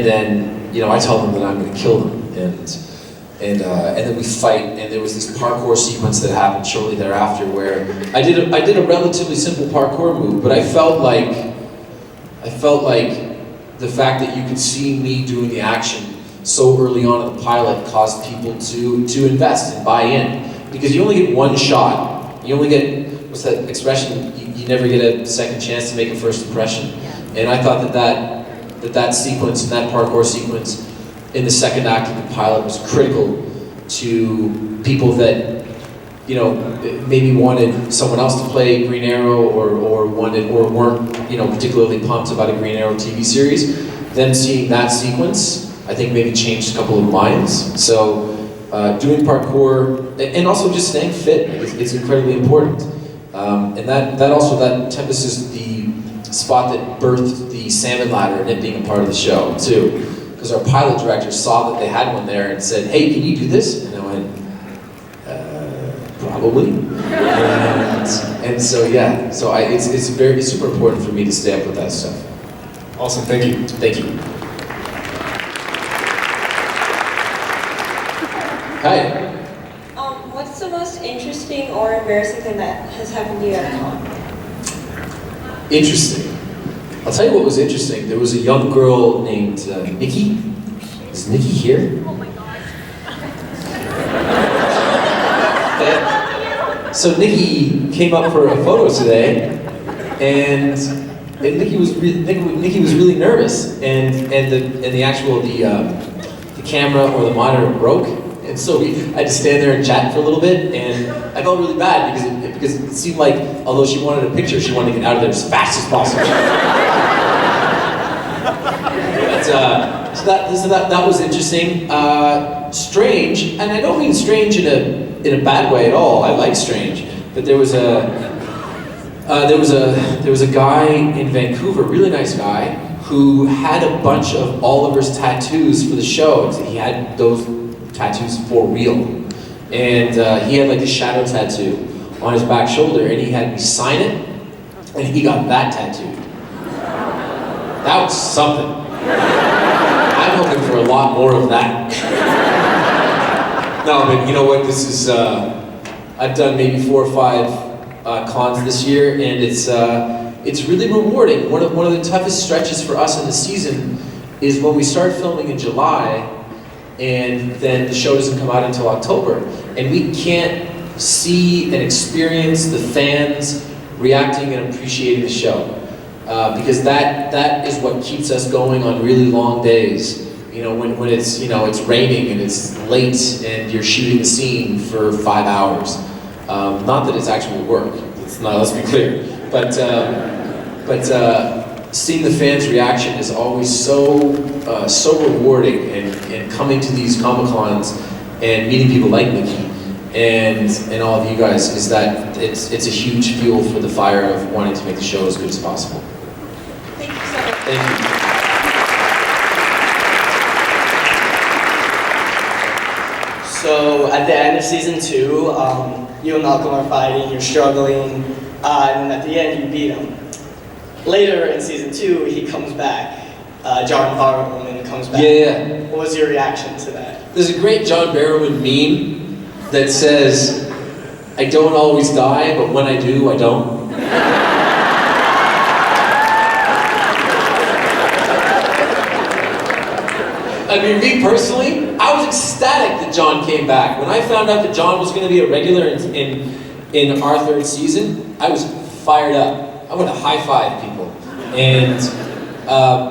then, you know, I tell them that I'm going to kill them, and then we fight. And there was this parkour sequence that happened shortly thereafter, where I did a relatively simple parkour move, but I felt like the fact that you could see me doing the action so early on in the pilot caused people to invest and buy in, because you only get one shot. You only get, what's that expression? You never get a second chance to make a first impression. And I thought that sequence and that parkour sequence in the second act of the pilot was critical to people that, you know, maybe wanted someone else to play Green Arrow or weren't, you know, particularly pumped about a Green Arrow TV series. Them seeing that sequence, I think maybe changed a couple of minds. So doing parkour and also just staying fit is incredibly important. And that Tempest is the spot that birthed the salmon ladder and it being a part of the show too. Because our pilot director saw that they had one there and said, "Hey, can you do this?" And I went, "Probably." and so yeah, so it's super important for me to stay up with that stuff. Awesome, thank you. Thank you. Hi. What's the most interesting or embarrassing thing that has happened to you at a con? Interesting. I'll tell you what was interesting. There was a young girl named Nikki. Is Nikki here? Oh my God. So Nikki came up for a photo today, and Nikki was really nervous, and the actual the camera or the monitor broke, and so I had to stand there and chat for a little bit, and I felt really bad because it seemed like although she wanted a picture, she wanted to get out of there as fast as possible. So that was interesting. Strange, and I don't mean strange in a bad way at all. I like strange, but there was a guy in Vancouver, really nice guy, who had a bunch of Oliver's tattoos for the show. He had those tattoos for real, and he had like a shadow tattoo on his back shoulder, and he had me sign it, and he got that tattooed. That was something. I'm hoping for a lot more of that. No, but you know what? This is, I've done maybe 4 or 5 cons this year, and it's really rewarding. One of the toughest stretches for us in the season is when we start filming in July, and then the show doesn't come out until October, and we can't see and experience the fans reacting and appreciating the show. Because that is what keeps us going on really long days. You know, when it's, you know, it's raining and it's late and you're shooting the scene for 5 hours. Not that it's actual work. Let's be clear. But seeing the fans' reaction is always so rewarding, and coming to these Comicons and meeting people like Nikki and all of you guys is that it's a huge fuel for the fire of wanting to make the show as good as possible. Thank you so much. Thank you. So at the end of season 2, you and Malcolm are fighting, you're struggling, and at the end you beat him. Later in season 2, he comes back. John Barrowman comes back. Yeah. What was your reaction to that? There's a great John Barrowman meme that says, "I don't always die, but when I do, I don't." I mean, me personally, I was ecstatic that John came back. When I found out that John was going to be a regular in our 3rd season, I was fired up. I want to high-five people. And,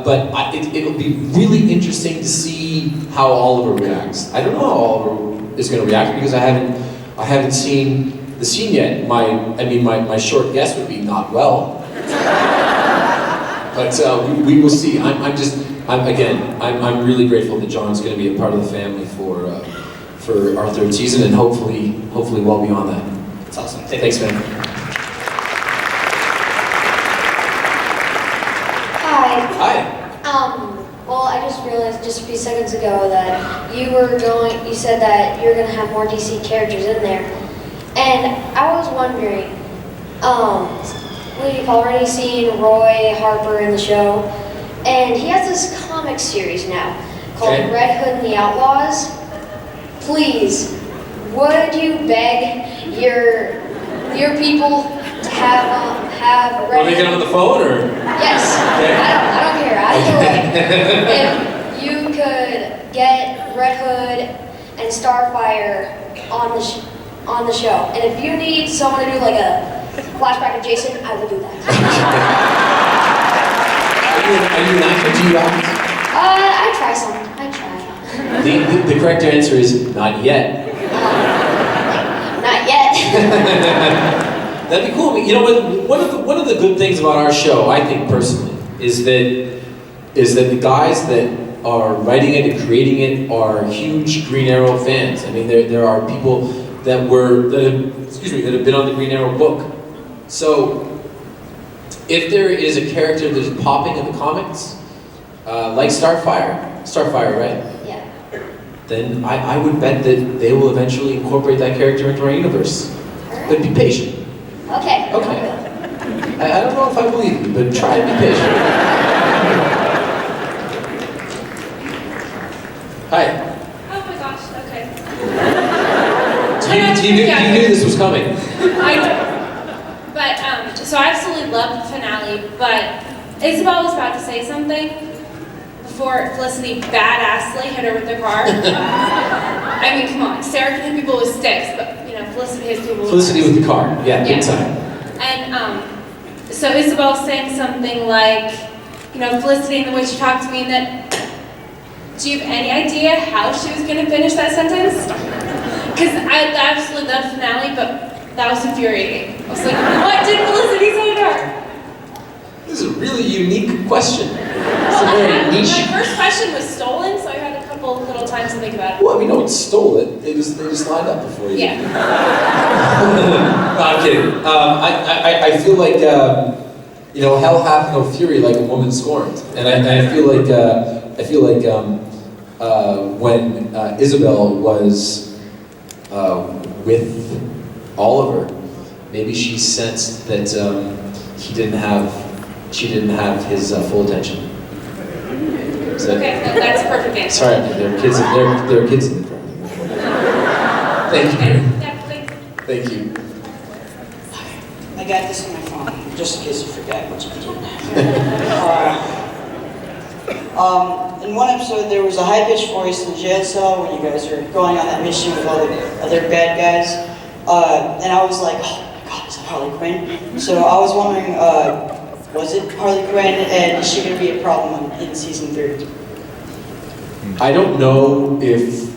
but it'll be really interesting to see how Oliver reacts. I don't know how Oliver is going to react because I haven't seen the scene yet. My short guess would be not well. But we will see. I'm really grateful that John's going to be a part of the family for our third season, and hopefully well beyond that. It's awesome. Thanks, man. Hi. Hi. Well, I just realized just a few seconds ago that you said that you're going to have more DC characters in there. And I was wondering, we've already seen Roy Harper in the show, and he has this comic series now called Red Hood and the Outlaws. Please, would you beg your people to have Red Want me to get him on the phone, or? Yes. Okay. I don't care. I feel like if you could get Red Hood and Starfire on the show, and if you need someone to do like a flashback of Jason, I will do that. Are you an actor? Do you act? I try some. I try. The correct answer is not yet. Not yet. That'd be cool. I mean, you know what? One of the good things about our show, I think personally, is that the guys that are writing it and creating it are huge Green Arrow fans. I mean, there are people that have been on the Green Arrow book. So, if there is a character that is popping in the comics, like Starfire, right? Yeah. Then I would bet that they will eventually incorporate that character into our universe. But be patient. Okay. Okay. I don't know if I believe you, but try and be patient. Hi. Oh my gosh, okay. You knew this was coming. I do. But, so I absolutely loved the finale, but Isabel was about to say something before Felicity badassly hit her with the car. I mean, come on, Sarah can hit people with sticks, but, Felicity hits people with Felicity with the car, yeah, big time. And, so Isabel's saying something like, Felicity and the way she talked to me, and that, do you have any idea how she was going to finish that sentence? Because I absolutely loved the finale, but that was infuriating. I was like, what did Felicity say to her? This is a really unique question. It's a very niche. My first question was stolen, so I had a couple little times to think about it. Well, I mean, no one stole it. They just lined up before you. Yeah. No, I'm kidding. I feel like hell hath no fury like a woman scorned, and I feel like when Isabel was with Oliver, maybe she sensed that she didn't have his full attention. Okay, that's a perfect answer. Sorry, there are kids in the crowd. Thank you. Thank you. I got this on my phone, just in case you forgot what you did. In one episode, there was a high-pitched voice in the jail cell when you guys were going on that mission with all the other bad guys. And I was like, oh my god, is that Harley Quinn? So I was wondering, was it Harley Quinn, and is she going to be a problem in season 3? I don't know if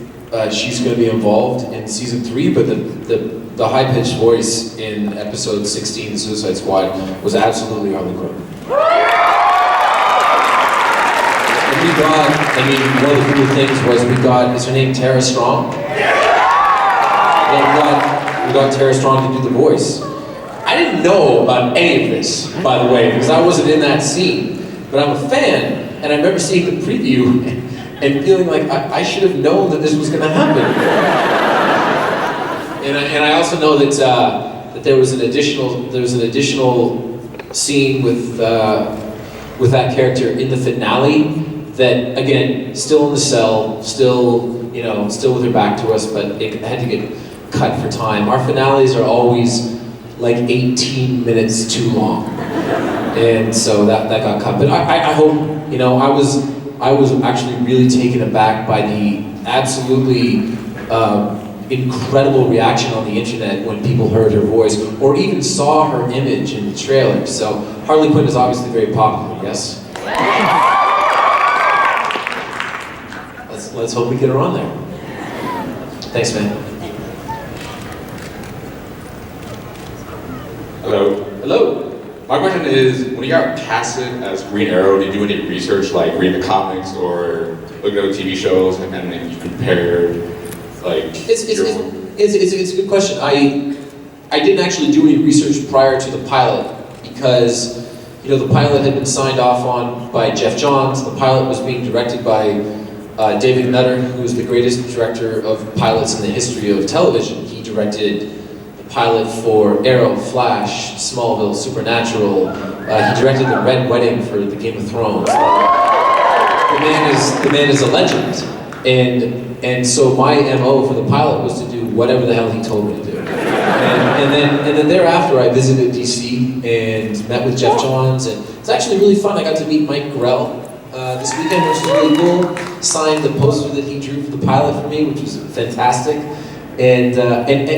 she's going to be involved in season 3, but the high-pitched voice in episode 16, Suicide Squad, was absolutely Harley Quinn. And one of the cool things was is her name Tara Strong? We got Tara Strong to do the voice. I didn't know about any of this, by the way, because I wasn't in that scene. But I'm a fan, and I remember seeing the preview and feeling like I should have known that this was going to happen. And I also know that there was an additional scene with that character in the finale. That again, still in the cell, still with her back to us, but it had to get cut for time. Our finales are always like 18 minutes too long, and so that got cut. But I hope, I was actually really taken aback by the absolutely incredible reaction on the internet when people heard her voice or even saw her image in the trailer. So Harley Quinn is obviously very popular, yes? Let's hope we get her on there. Thanks, man. Hello. Hello. my question is, when you got casted as Green Arrow, did you do any research, like reading the comics or looking at the TV shows, and then you compared, like, It's a good question. I didn't actually do any research prior to the pilot because, you know, the pilot had been signed off on by Jeff Johns. The pilot was being directed by David Nutter, who is the greatest director of pilots in the history of television. He directed the pilot for Arrow, Flash, Smallville, Supernatural. He directed the Red Wedding for the Game of Thrones. The man is a legend, and so my MO for the pilot was to do whatever the hell he told me to do. And then thereafter, I visited DC and met with Jeff Johns, and it's actually really fun. I got to meet Mike Grell this weekend, which was really cool. Signed the poster that he drew for the pilot for me, which was fantastic. And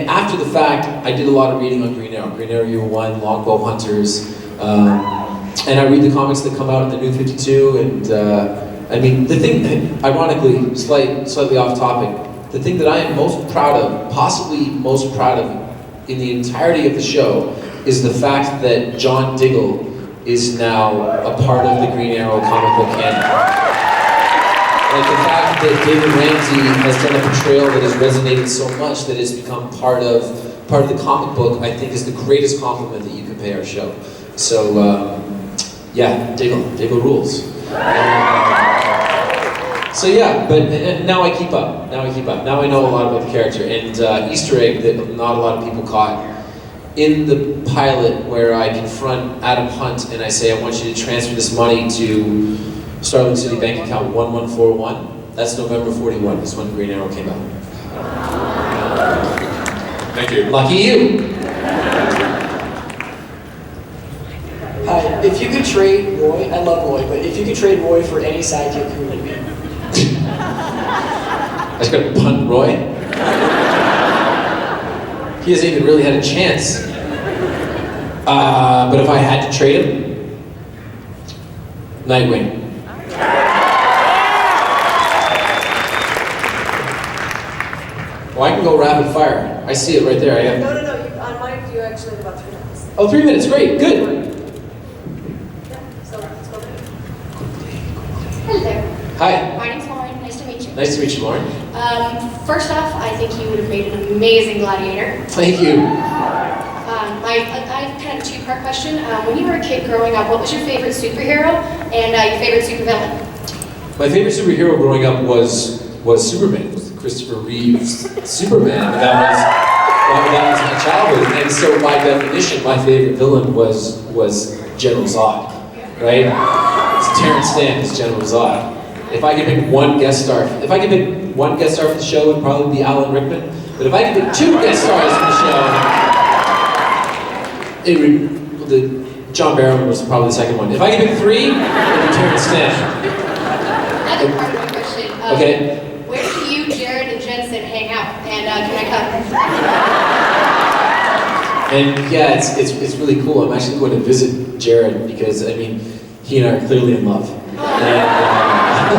after the fact, I did a lot of reading on Green Arrow. Green Arrow Year One, Longbow Hunters, and I read the comics that come out in the New 52. And I mean, the thing, ironically, slightly off topic, the thing that I am most proud of, possibly most proud of in the entirety of the show, is the fact that John Diggle is now a part of the Green Arrow comic book canon. Like the fact that David Ramsey has done a portrayal that has resonated so much that it's become part of the comic book, I think is the greatest compliment that you can pay our show. So, yeah, Diggle rules. So yeah, but now I keep up. Now I know a lot about the character. And Easter egg that not a lot of people caught. In the pilot where I confront Adam Hunt and I say, I want you to transfer this money to Starling City Bank account 1141. That's November 41. That's when Green Arrow came out. Thank you. Lucky you. Hi, if you could trade Roy, I love Roy, but if you could trade Roy for any sidekick, who would it be? I just gotta punt Roy. He hasn't even really had a chance. But if I had to trade him, Nightwing. Well, I can go rapid fire. I see it right there. I have. No. On mine, you actually have about 3 minutes. Oh, 3 minutes. Great. Good. Yeah, so let's go there. Hello there. Hi. My name's Lauren. Nice to meet you. Nice to meet you, Lauren. First off, I think you would have made an amazing gladiator. Thank you. I have kind of a two-part question. When you were a kid growing up, what was your favorite superhero and your favorite supervillain? My favorite superhero growing up was Superman. It was Christopher Reeve's Superman. That was my childhood, and so by definition, my favorite villain was General Zod, right? It's Terrence Stamp as General Zod. If I could pick one guest star, for the show, it would probably be Alan Rickman. But if I could pick 2 guest stars for the show, John Barrowman was probably the second one. If I could pick 3, it would be Terrence Stamp. Another part of my question. Okay. Where do you, Jared, and Jensen hang out? And can I come? And yeah, it's really cool. I'm actually going to visit Jared because, I mean, he and I are clearly in love. Don't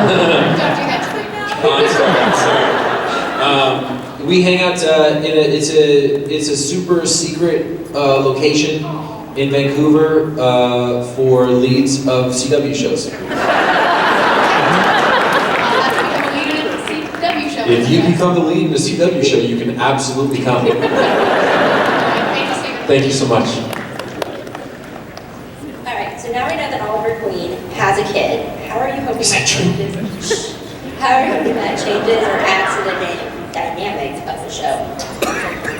do that. We hang out it's a super secret location in Vancouver for leads of CW shows. If you become the lead in a CW show, you can absolutely come. Thank you so much. All right, so now we know that Oliver Queen has a kid. How are you hoping that changes? How are you hoping that changes or adds to the dynamics of the show?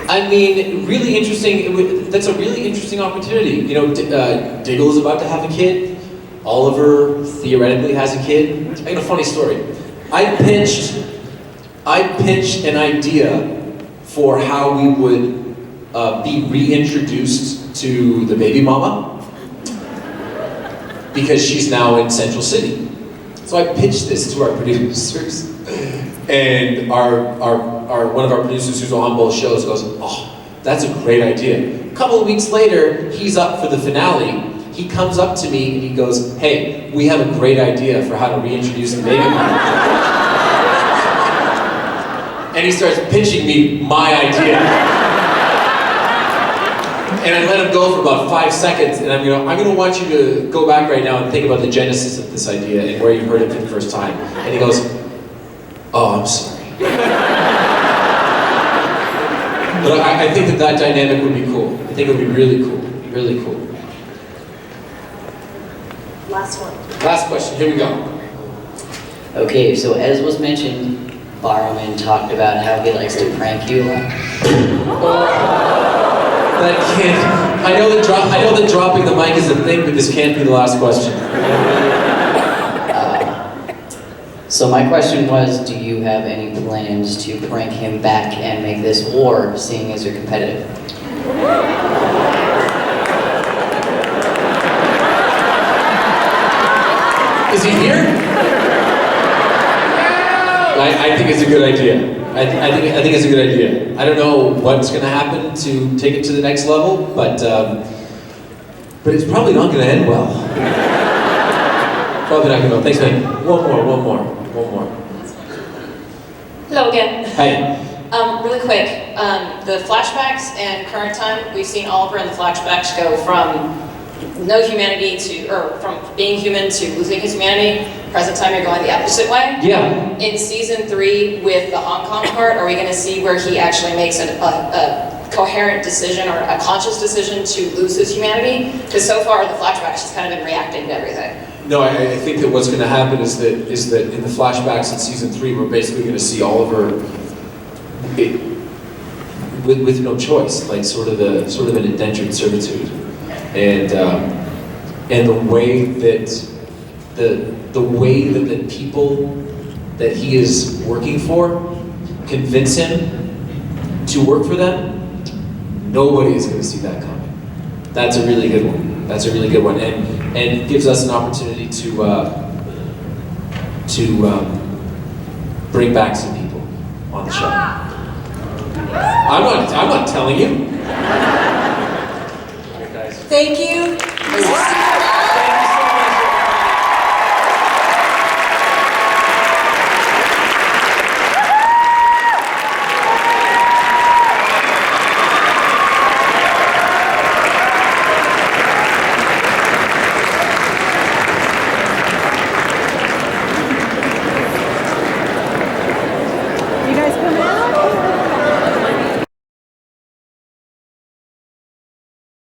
I mean, really interesting. That's a really interesting opportunity. You know, Diggle is about to have a kid. Oliver theoretically has a kid. I got a funny story. I pitched an idea for how we would be reintroduced to the baby mama because she's now in Central City. So I pitched this to our producers, and our one of our producers who's on both shows goes, "Oh, that's a great idea." A couple of weeks later, he's up for the finale. He comes up to me and he goes, "Hey, we have a great idea for how to reintroduce the baby mama." And he starts pitching me my idea. and I let him go for about 5 seconds, and I'm gonna want you to go back right now and think about the genesis of this idea and where you heard it for the first time. And he goes, "Oh, I'm sorry." But I think that dynamic would be cool. I think it would be really cool. Really cool. Last one. Last question. Here we go. Okay, so as was mentioned, Barrowman talked about how he likes to prank you a lot. That can't. I know that dropping the mic is a thing, but this can't be the last question. So my question was, do you have any plans to prank him back and make this war, seeing as you're competitive? Is he here? I think it's a good idea. I think it's a good idea. I don't know what's going to happen to take it to the next level, but it's probably not going to end well. Probably not going to go. Thanks, man. One more. Hello again. Hey. Really quick, the flashbacks and current time, we've seen Oliver in the flashbacks go from no humanity from being human to losing his humanity. Present time, you're going the opposite way. Yeah. In season 3, with the Hong Kong part, are we going to see where he actually makes a coherent decision or a conscious decision to lose his humanity? Because so far, the flashbacks just kind of been reacting to everything. No, I think that what's going to happen is that in the flashbacks in season 3, we're basically going to see Oliver with no choice, like sort of an indentured servitude, and the way that the people that he is working for convince him to work for them. Nobody is going to see that coming. That's a really good one. And it gives us an opportunity to bring back some people on the show. I'm not telling you. Thank you.